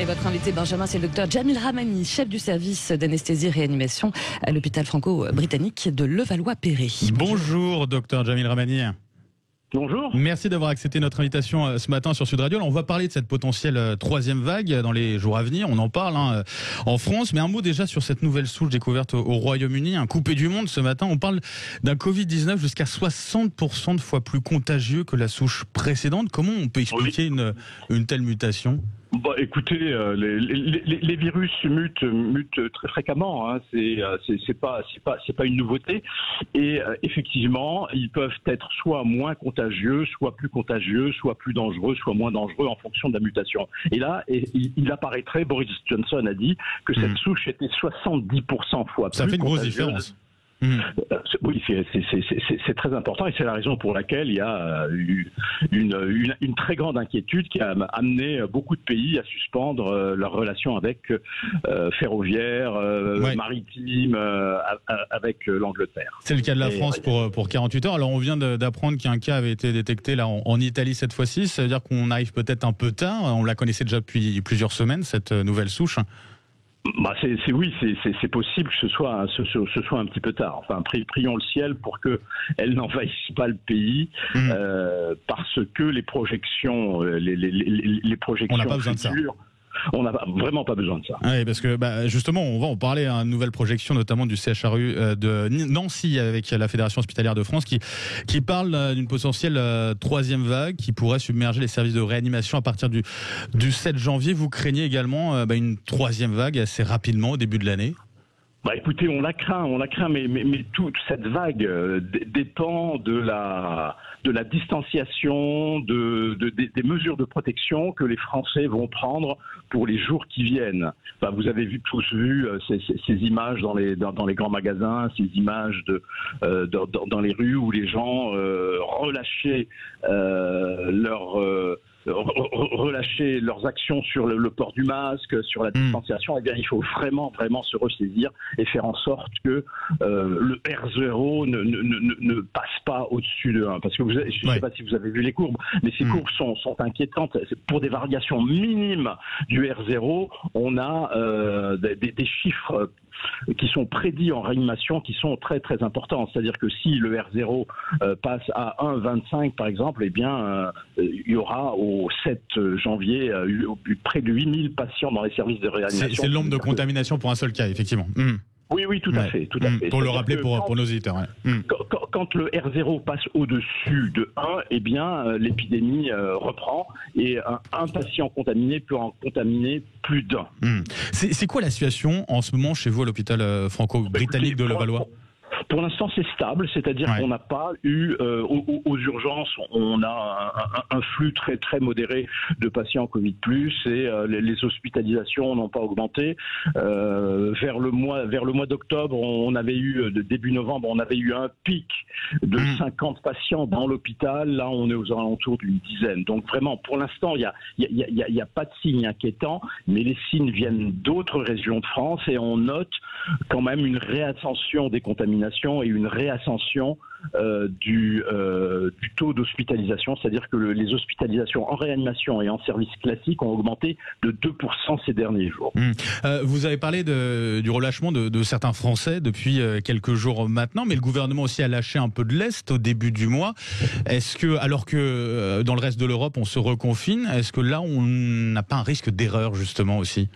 Et votre invité, Benjamin, c'est le docteur Jamil Ramani, chef du service d'anesthésie-réanimation à l'hôpital franco-britannique de Levallois-Perret. Bonjour, docteur Jamil Ramani. Bonjour. Merci d'avoir accepté notre invitation ce matin sur Sud Radio. Alors, on va parler de cette potentielle troisième vague dans les jours à venir. On en parle en France. Mais un mot déjà sur cette nouvelle souche découverte au Royaume-Uni, un coupé du monde ce matin. On parle d'un Covid-19 jusqu'à 60% de fois plus contagieux que la souche précédente. Comment on peut expliquer une telle mutation ? Bon, écoutez, les virus mutent très fréquemment. Hein. C'est pas une nouveauté. Et effectivement, ils peuvent être soit moins contagieux, soit plus contagieux, soit plus dangereux, soit moins dangereux en fonction de la mutation. Et là, il apparaîtrait, Boris Johnson a dit que cette souche était 70% fois plus. Ça fait une grosse différence. Oui, c'est très important et c'est la raison pour laquelle il y a une très grande inquiétude qui a amené beaucoup de pays à suspendre leurs relations avec ferroviaire, maritime, avec l'Angleterre. C'est le cas de la France pour 48 heures. Alors on vient d'apprendre qu'un cas avait été détecté là en Italie cette fois-ci. Ça veut dire qu'on arrive peut-être un peu tard. On la connaissait déjà depuis plusieurs semaines, cette nouvelle souche. Bah c'est possible que ce soit un petit peu tard. Enfin, prions le ciel pour que elle n'envahisse pas le pays, parce que les projections, les projections on n'a pas besoin de ça. On n'a vraiment pas besoin de ça. Oui, parce que justement, on va en parler, une nouvelle projection notamment du CHRU de Nancy avec la Fédération hospitalière de France qui parle d'une potentielle troisième vague qui pourrait submerger les services de réanimation à partir du 7 janvier. Vous craignez également une troisième vague assez rapidement au début de l'année ? Bah écoutez, on la craint, mais toute cette vague dépend de la distanciation, des mesures de protection que les Français vont prendre pour les jours qui viennent. Enfin, vous avez tous vu ces images dans les grands magasins, ces images dans les rues où les gens relâchaient leurs actions sur le port du masque, sur la distanciation. Eh bien, il faut vraiment se ressaisir et faire en sorte que le R0 ne passe pas au-dessus de 1. Parce que je ne sais pas si vous avez vu les courbes, mais ces courbes sont inquiétantes. Pour des variations minimes du R0, on a des chiffres qui sont prédits en réanimation qui sont très très importants. C'est-à-dire que si le R0 passe à 1,25 par exemple, eh bien il y aura au 7 janvier près de 8000 patients dans les services de réanimation. C'est le nombre de contaminations pour un seul cas, effectivement. Oui, tout à fait. Pour le rappeler pour nos auditeurs. Quand le R0 passe au-dessus de 1, eh bien, l'épidémie reprend et un patient contaminé peut en contaminer plus d'un. C'est quoi la situation en ce moment chez vous à l'hôpital franco-britannique de Levallois ? Pour l'instant, c'est stable, c'est-à-dire qu'on n'a pas eu aux urgences, on a un flux très très modéré de patients Covid+, et les hospitalisations n'ont pas augmenté. Vers le mois d'octobre, on avait eu début novembre, on avait eu un pic de 50 patients dans l'hôpital. Là, on est aux alentours d'une dizaine. Donc vraiment, pour l'instant, il y a pas de signes inquiétants, mais les signes viennent d'autres régions de France et on note quand même une réascension des contaminations et une réascension du taux d'hospitalisation, c'est-à-dire que les hospitalisations en réanimation et en service classique ont augmenté de 2% ces derniers jours. Vous avez parlé du relâchement de certains Français depuis quelques jours maintenant, mais le gouvernement aussi a lâché un peu de lest au début du mois. Est-ce que, alors que dans le reste de l'Europe on se reconfine, est-ce que là on n'a pas un risque d'erreur justement aussi ?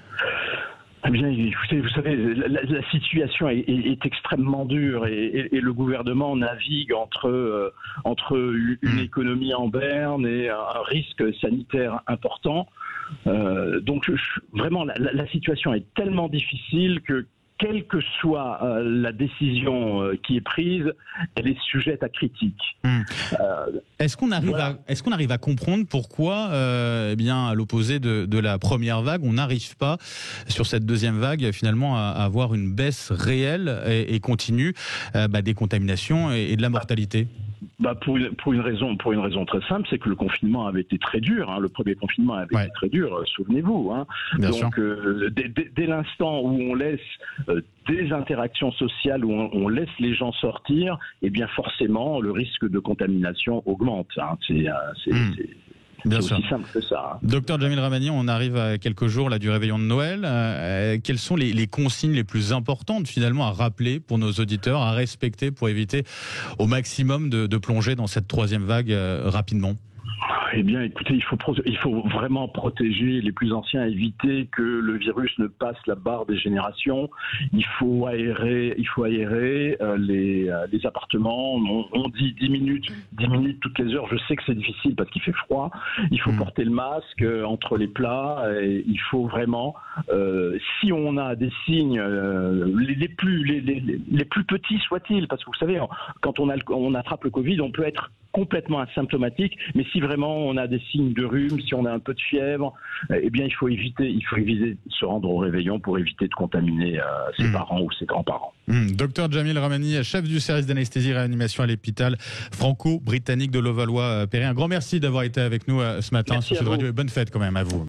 Eh bien, écoutez, vous savez, la situation est extrêmement dure et le gouvernement navigue entre une économie en berne et un risque sanitaire important. Donc, vraiment, la situation est tellement difficile que quelle que soit la décision qui est prise, elle est sujette à critique. Est-ce qu'on arrive à comprendre pourquoi, à l'opposé de la première vague, on n'arrive pas sur cette deuxième vague finalement à avoir une baisse réelle et continue des contaminations et de la mortalité? Pour une raison très simple, c'est que le confinement avait été très dur. Le premier confinement avait été très dur, souvenez-vous. Donc, dès l'instant où on laisse des interactions sociales, où on laisse les gens sortir, eh bien forcément, le risque de contamination augmente. Bien c'est sûr. aussi simple que ça. Docteur Jamil Ramani, on arrive à quelques jours là, du réveillon de Noël. Quelles sont les consignes les plus importantes finalement à rappeler pour nos auditeurs, à respecter pour éviter au maximum de plonger dans cette troisième vague rapidement? Eh bien, écoutez, il faut vraiment protéger les plus anciens, éviter que le virus ne passe la barre des générations. Il faut aérer les appartements. On dit 10 minutes toutes les heures. Je sais que c'est difficile parce qu'il fait froid. Il faut porter le masque entre les plats. Et il faut vraiment, si on a des signes, les plus petits soient-ils, parce que vous savez, quand on attrape le Covid, on peut être complètement asymptomatique, mais si vraiment on a des signes de rhume, si on a un peu de fièvre, eh bien il faut éviter de se rendre au réveillon pour éviter de contaminer ses parents ou ses grands-parents. Docteur Jamil Ramani, chef du service d'anesthésie et réanimation à l'hôpital franco-britannique de Levallois-Perret. Un grand merci d'avoir été avec nous ce matin sur Sud Radio et bonne fête quand même à vous.